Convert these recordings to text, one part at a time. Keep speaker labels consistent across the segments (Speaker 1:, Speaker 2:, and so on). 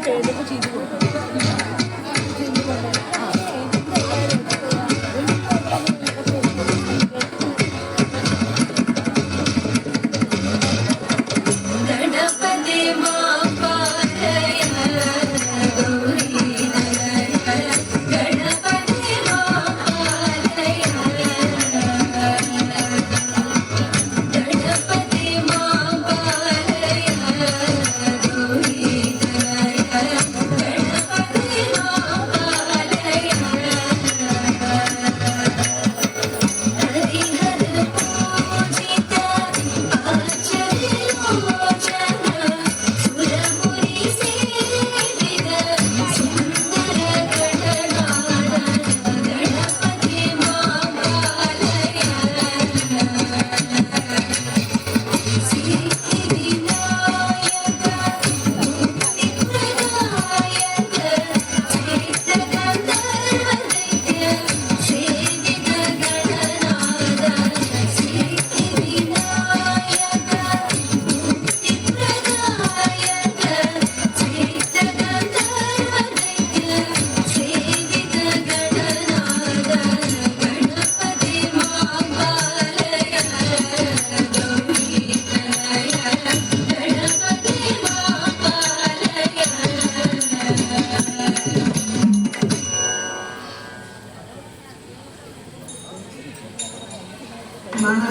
Speaker 1: പേരൊക്കെ ചെയ്തു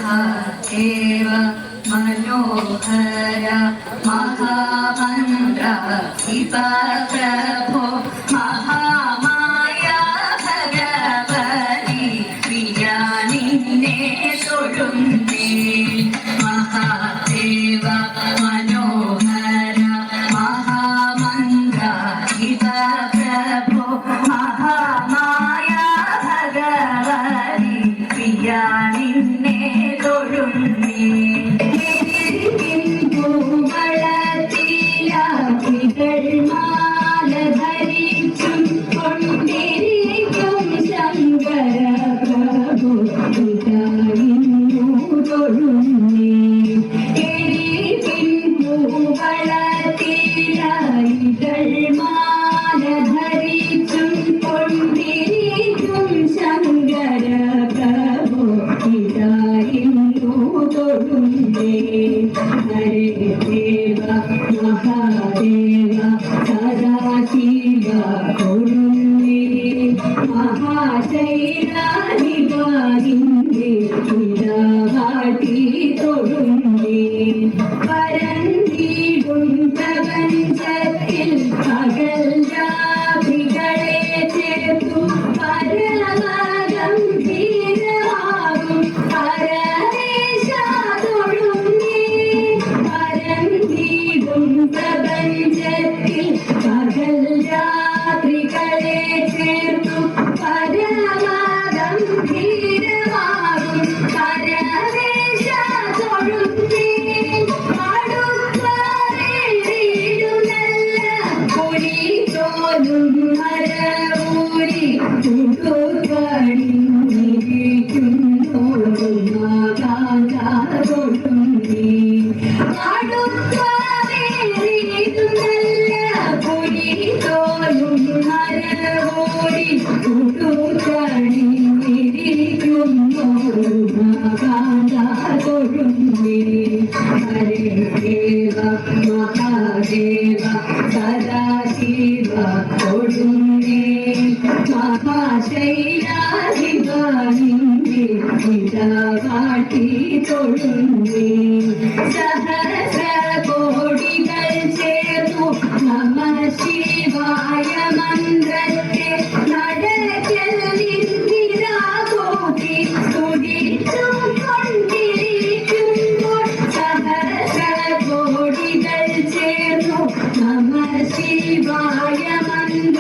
Speaker 2: महादेव मनोहर महामंत्र शिवा प्रभो महामाया भगवती प्रिया निन्ने തൊഴുന്നേ महादेव मनोहर महामंत्र शिवा प्रभो महामाया भगवती प्रिया നിന്നെ തൊഴുന്നേ മാല ധരിച്ചും കൊണ്ടിരിക്കും ശങ്കര പ്രഭു തൊഴുന്നേ മാല ധരിച്ചും കൊണ്ടിരിക്കും ശങ്കര പ്രഭു തൊഴുന്നേ ഹരേ ദേവ മഹാദേവ സദാശിവ തൊഴുന്നേ മഹാശൈലാധിപാദിന്റെ ഇടവാട്ടി തൊഴുന്നേ പരന്തിടും പ്രപഞ്ചത്തിൽ പകൽ രാത്രികളെ ചേർത്തു പരമഗം ധീരമാകും പരമേശ തൊഴുന്നേ പരന്തിടും പ്രപഞ്ചത്തിൽ പകൽ രാത്രികളെ ചേർത്തു പരമഗം ധീരമാകും പരമേശ തൊഴുന്നേ ഹരേ ദേവ മഹാദേവ സദാശിവ തൊഴുന്നേ മഹാശൈലാധിപാദിന്റെ ഇടവാട്ടി തൊഴുന്നേ സഹസ്ര കോടികൾ ചേർന്നു നമ ശിവായ മന്ത്രത്തെ നടക്കൽ നിന്ദിരാകോടി സ്തുതിച്ചും കൊണ്ടിരിക്കുമ്പോൾ സഹസ്ര കോടികൾ ചേർന്നു നമ ശിവായ മന്ത്ര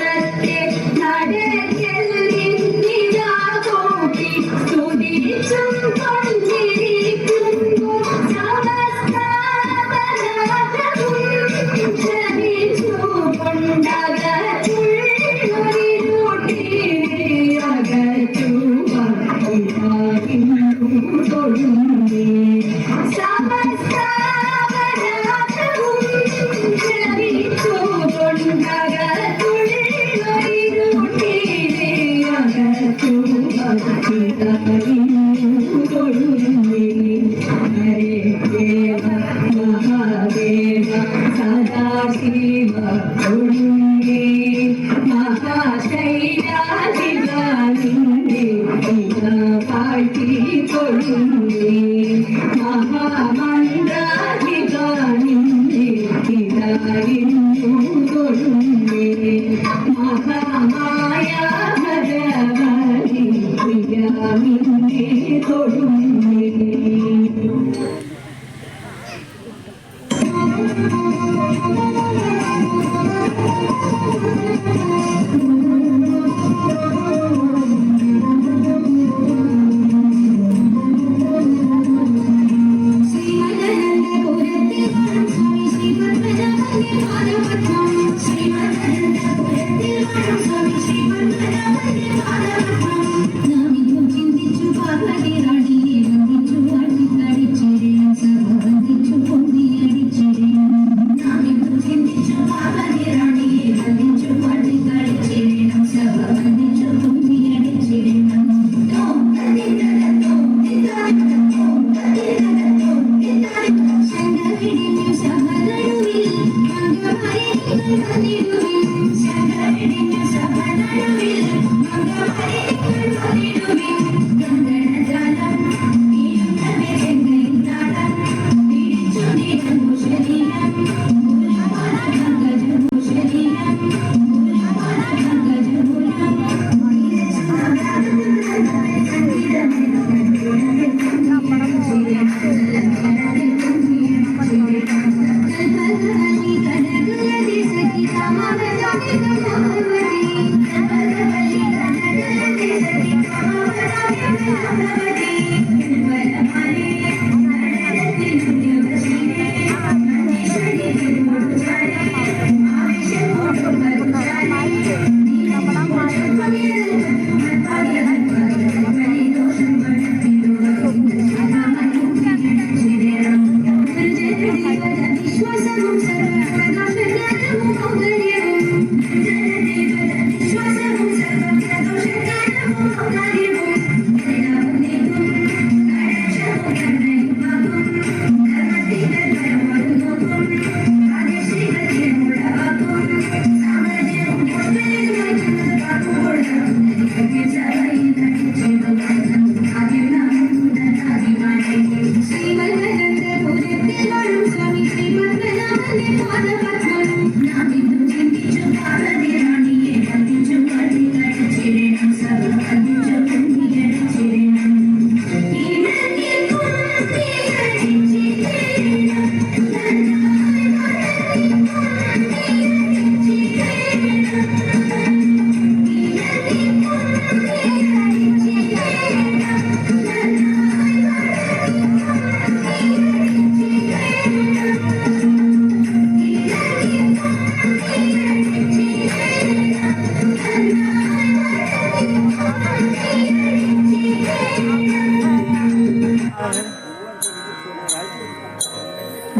Speaker 2: മഹാമന്ത്രാധികാരിന്റെ പിതാവിന്നു തൊഴുന്നേ മഹാമായ ഭഗവതി പ്രിയാമിന്നെ തൊഴുന്നേ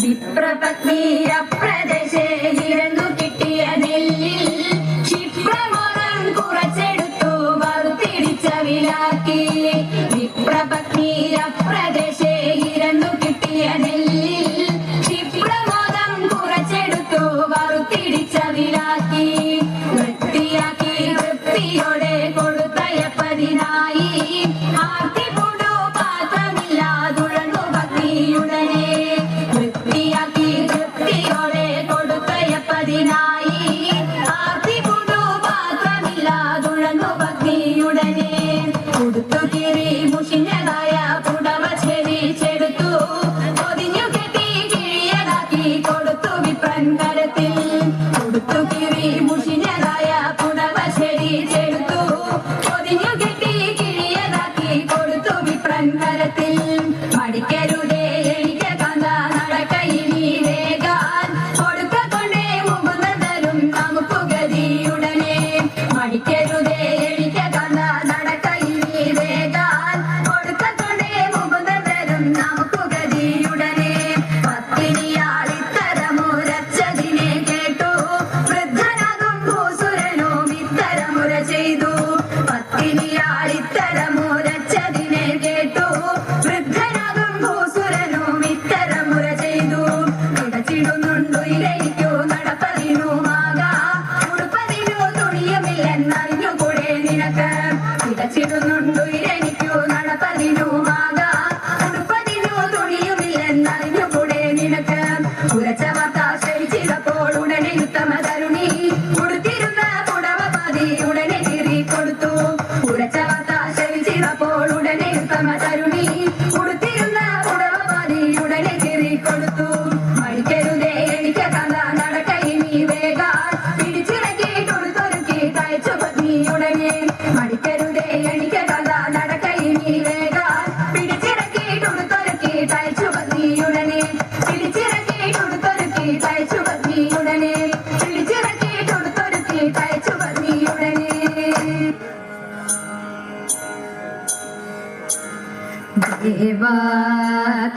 Speaker 3: വിപ്രപത്നീയ പ്രദേശേ ഇരന്നു കിട്ടിയ നെല്ലിൽ ക്ഷിപ്രമോദം കുറച്ചെടുത്തു വറുത്തിടിച്ച വിലാക്കി. വിപ്രപത്നീയ പ്രദേശേ ഇരന്നു കിട്ടിയ നെല്ലിൽ ക്ഷിപ്രമോദം കുറച്ചെടുത്തു വറുത്തിടിച്ച വിലാക്കി. വൃത്തിയാക്കി വൃത്തിയോടെ കൊടുത്തയപ്പതിനായി ആർത്തിപൂണ്ടു പാത്രമില്ലാതുഴന്നു ഭക്തിയുടനെ. വൃത്തിയാക്കി വൃത്തിയോടെ കൊടുത്തയപ്പതിനായി ആർത്തിപൂണ്ടു പാത്രമില്ലാതുഴന്നു ഭക്തിയുടനെ. കൊടുത്തു കീറി മുഷിഞ്ഞതായ പുടവ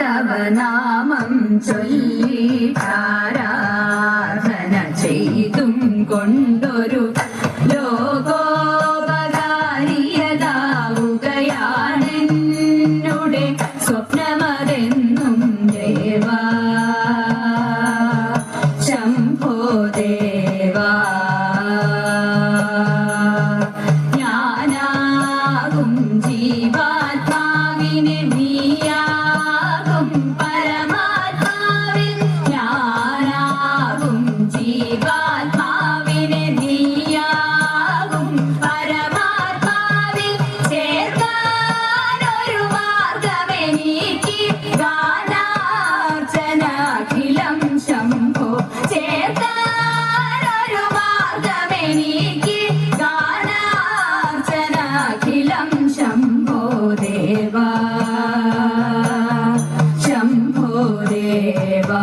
Speaker 3: തവ നാമം ചൊല്ലിട്ടാരാധന ചെയ്തും കൊണ്ടൊരു ലോകോപകാരിയതാവുകയാണെന്നുടെ സ്വപ്നമതെന്നും ദേവാ ശംഭോ ദേവാ ഞാനാകും ജീവാത്മാവിനെ നീയാകും പരമാത്മാവിൽ ഞാനാകും ജീവാത്മാവിനെ നീയാകും പരമാത്മാവിൽ ചേർക്കാനൊരു മാർഗമെനിക്ക് ഗാനാർച്ചനാഖിലം ശംഭോ ചേർക്കാനൊരു മാർഗമെനിക്ക് ഗാനാർച്ചനാഖിലം ശംഭോ ദേവാ ശംഭോ ദേവാ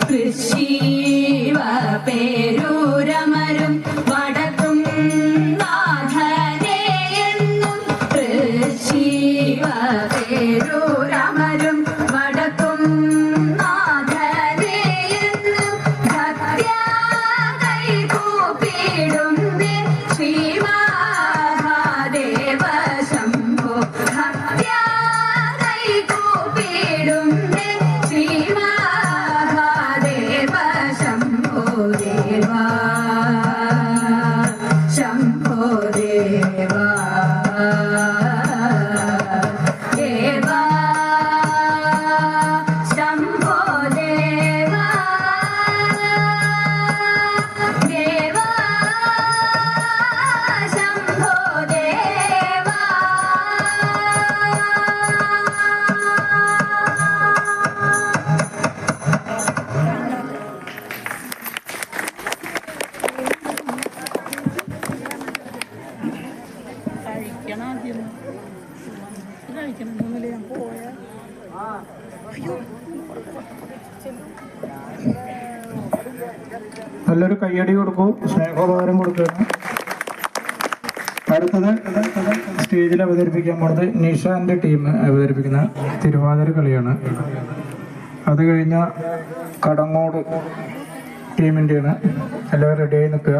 Speaker 3: കൃഷീവ പേരൂരമരും വടക്കും നാഥനെ എന്നും കൃഷീവ പേരൂരമരും വടക്കും നാഥനെ എന്നും ഭക്ത്യാ കൈകൂപ്പിടുന്നേ ശ്രീമഹാദേവ ശംഭോ ഭക്ത്യാ കൈകൂപ്പിടുന്നേ ശ്രീമഹാദേവ ശംഭോ ദേവാ ശംഭോ ദേവാ ദേവാ ശംഭോ ദേവാ ദേവാ ശംഭോ ദേവാ
Speaker 1: കഴിക്കണം ആദ്യം കഴിക്കണം ഒന്നുമില്ല ഞാൻ പോയാ
Speaker 4: നല്ലൊരു കയ്യടി കൊടുക്കൂ, സ്നേഹോപകാരം കൊടുക്കുകയാണ്. അടുത്തത് സ്റ്റേജിൽ അവതരിപ്പിക്കാൻ പോണത് നിഷാന്റെ ടീം അവതരിപ്പിക്കുന്ന തിരുവാതിര കളിയാണ്. അത് കഴിഞ്ഞ കടങ്ങോട് ടീമിൻ്റെയാണ്. എല്ലാവരും റെഡിയായി നിൽക്കുക.